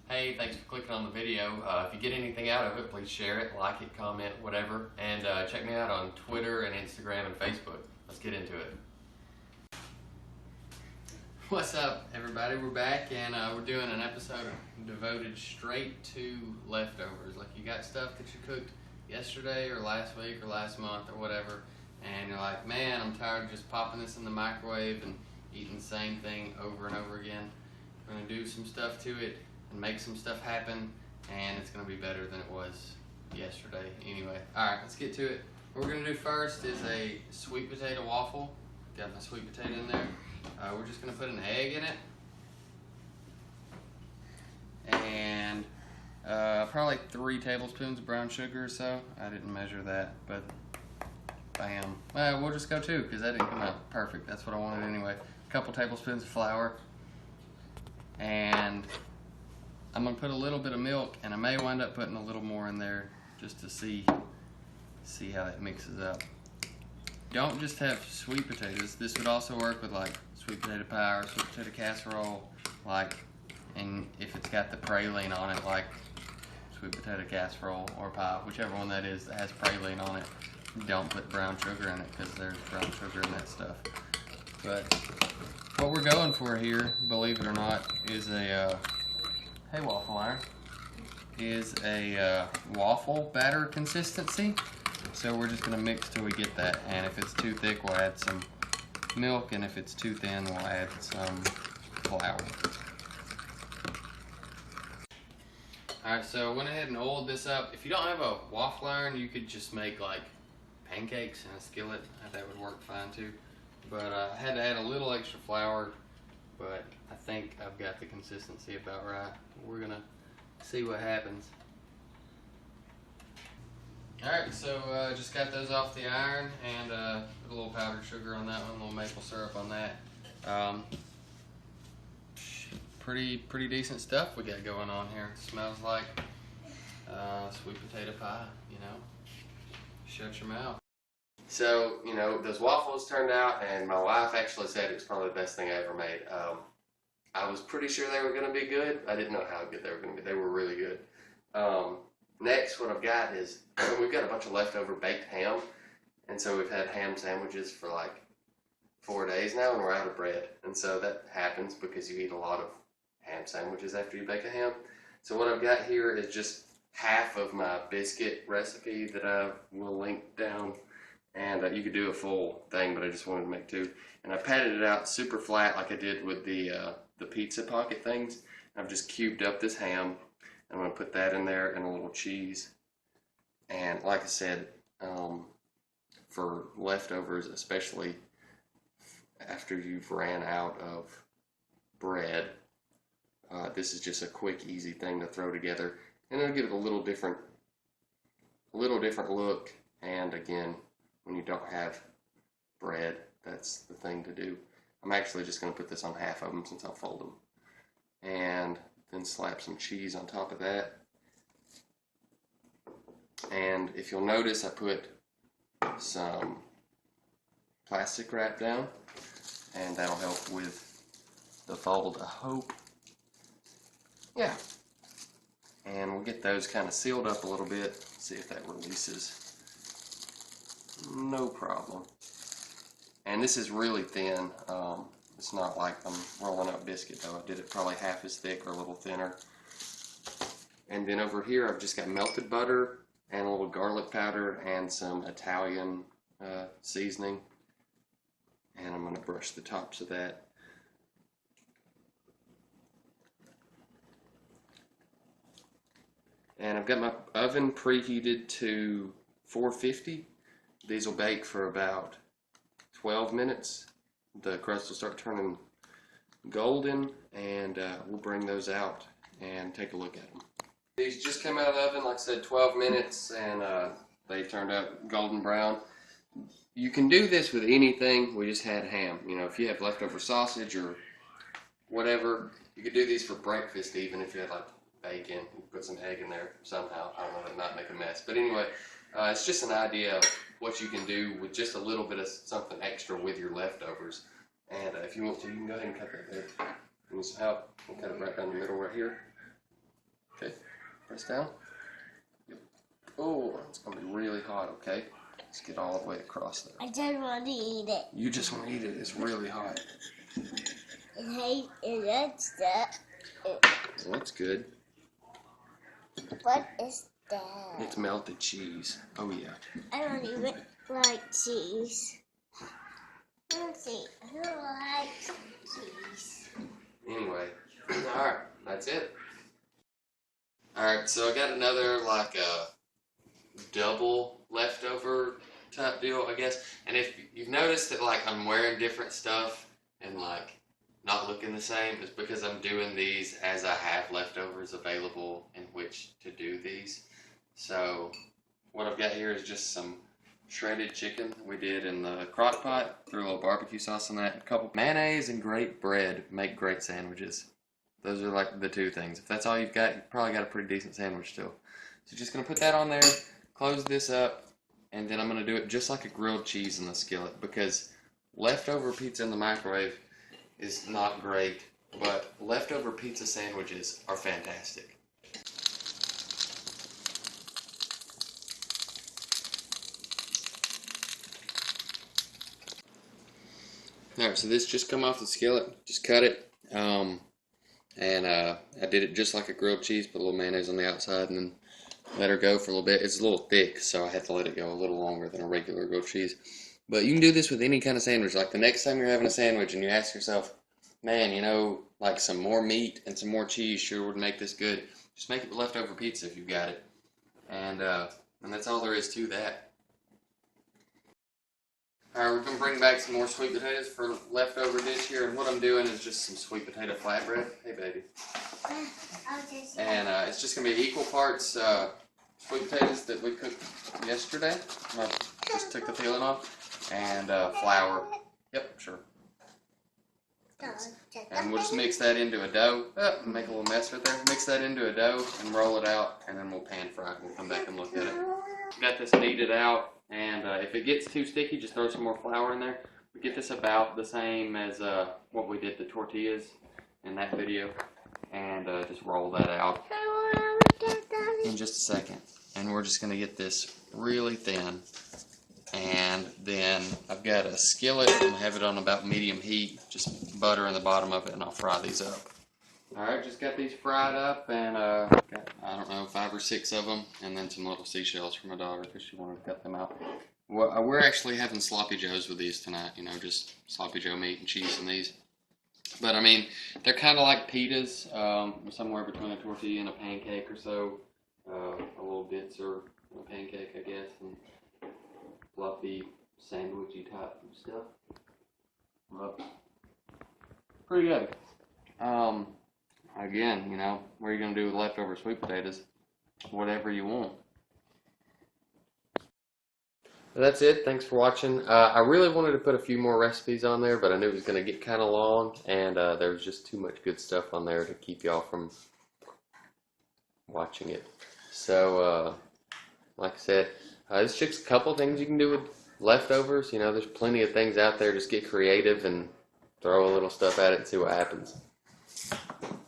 Hey, thanks for clicking on the video. If you get anything out of it, please share it, like it, comment, whatever. And check me out on Twitter and Instagram and Facebook. Let's get into it. What's up, everybody? We're back and we're doing an episode devoted straight to leftovers. Like, you got stuff that you cooked yesterday or last week or last month or whatever, and you're like, man, I'm tired of just popping this in the microwave and eating the same thing over and over again. We're going to do some stuff to it and make some stuff happen, and it's going to be better than it was yesterday. Anyway, alright, let's get to it. What we're going to do first is a sweet potato waffle. Got my sweet potato in there. We're just going to put an egg in it, and probably 3 tablespoons of brown sugar or so. I didn't measure that, but bam. We'll just go 2 because that didn't come out perfect. That's what I wanted anyway. A couple tablespoons of flour, and I'm going to put a little bit of milk, and I may wind up putting a little more in there just to see how that mixes up. Don't just have sweet potatoes. This would also work with like sweet potato pie or sweet potato casserole, and if it's got the praline on it, like sweet potato casserole or pie, whichever one that is that has praline on it. Don't put brown sugar in it because there's brown sugar in that stuff. But what we're going for here, believe it or not, is a hey waffle iron, is a waffle batter consistency. So we're just going to mix till we get that, and if it's too thick we'll add some milk, and if it's too thin we'll add some flour. Alright, so I went ahead and oiled this up. If you don't have a waffle iron, you could just make like pancakes in a skillet. That would work fine too. But I had to add a little extra flour, but I think I've got the consistency about right. We're going to see what happens. Alright, so just got those off the iron, and put a little powdered sugar on that one, a little maple syrup on that. Pretty decent stuff we got going on here. It smells like sweet potato pie, you know. Shut your mouth. So, you know, those waffles turned out, and my wife actually said it was probably the best thing I ever made. I was pretty sure they were going to be good. I didn't know how good they were going to be. They were really good. Next, what I've got is, we've got a bunch of leftover baked ham, and so we've had ham sandwiches for like 4 days now, and we're out of bread. And so that happens because you eat a lot of ham sandwiches after you bake a ham. So what I've got here is just half of my biscuit recipe that I will link down, and you could do a full thing, but I just wanted to make 2. And I patted it out super flat like I did with the pizza pocket things. I've just cubed up this ham. I'm going to put that in there and a little cheese. And like I said, for leftovers, especially after you've ran out of bread, this is just a quick, easy thing to throw together. And it'll give it a little different look. And again, when you don't have bread, that's the thing to do. I'm actually just going to put this on half of them since I'll fold them. And then slap some cheese on top of that. And if you'll notice, I put some plastic wrap down, and that'll help with the fold, I hope. Yeah. And we'll get those kind of sealed up a little bit, see if that releases. No problem. And this is really thin. It's not like I'm rolling up biscuit though. I did it probably half as thick or a little thinner. And then over here I've just got melted butter and a little garlic powder and some Italian seasoning. And I'm going to brush the tops of that. And I've got my oven preheated to 450. These will bake for about 12 minutes. The crust will start turning golden, and we'll bring those out and take a look at them. These just came out of the oven, like I said, 12 minutes, and they turned out golden brown. You can do this with anything. We just had ham. You know, if you have leftover sausage or whatever, you could do these for breakfast even if you had like bacon. You put some egg in there somehow. I don't know, to not make a mess. But anyway, it's just an idea of what you can do with just a little bit of something extra with your leftovers. And if you want to, you can go ahead and cut that there. You need some help? We'll cut it right down the middle right here. Okay, press down. Yep. Oh, it's gonna be really hot, okay? Let's get all the way across there. I just want to eat it. You just want to eat it, it's really hot. It looks good. What is that? It's melted cheese. Oh yeah. I don't even like cheese. Let's see. I don't like cheese. Anyway, alright, that's it. Alright, so I got another like a double leftover type deal, I guess. And if you've noticed that like I'm wearing different stuff and like not looking the same, it's because I'm doing these as I have leftovers available in which to do these. So what I've got here is just some shredded chicken we did in the crock pot. Threw a little barbecue sauce on that. A couple mayonnaise and great bread make great sandwiches. Those are like the two things. If that's all you've got, you've probably got a pretty decent sandwich still. So just going to put that on there, close this up, and then I'm going to do it just like a grilled cheese in the skillet, because leftover pizza in the microwave is not great, but leftover pizza sandwiches are fantastic. Alright, so this just come off the skillet, just cut it, and I did it just like a grilled cheese, put a little mayonnaise on the outside, and then let her go for a little bit. It's a little thick, so I had to let it go a little longer than a regular grilled cheese. But you can do this with any kind of sandwich. Like the next time you're having a sandwich and you ask yourself, man, you know, like some more meat and some more cheese sure would make this good. Just make it with leftover pizza if you've got it. And that's all there is to that. Alright, we're going to bring back some more sweet potatoes for leftover dish here. And what I'm doing is just some sweet potato flatbread. Hey, baby. And it's just going to be equal parts sweet potatoes that we cooked yesterday. I just took the peeling off. And flour. Yep, sure. And we'll just mix that into a dough. Make a little mess right there. Mix that into a dough and roll it out, and then we'll pan fry it. We'll come back and look at it. Got this kneaded out, and if it gets too sticky, just throw some more flour in there. We get this about the same as what we did the tortillas in that video, and just roll that out in just a second. And we're just going to get this really thin. And then I've got a skillet and have it on about medium heat, just butter in the bottom of it, and I'll fry these up. Alright, just got these fried up, and got, I don't know, 5 or 6 of them, and then some little seashells for my daughter because she wanted to cut them out. Well, we're actually having sloppy joes with these tonight, you know, just sloppy joe meat and cheese in these. But I mean, they're kind of like pitas, somewhere between a tortilla and a pancake or so. A little bits or a pancake, I guess, and fluffy, sandwichy type of stuff. Well, pretty good. Again, you know, what are you going to do with leftover sweet potatoes? Whatever you want. Well, that's it. Thanks for watching. I really wanted to put a few more recipes on there, but I knew it was going to get kind of long, and there was just too much good stuff on there to keep y'all from watching it. So, like I said, there's just a couple things you can do with leftovers. You know, there's plenty of things out there. Just get creative and throw a little stuff at it and see what happens.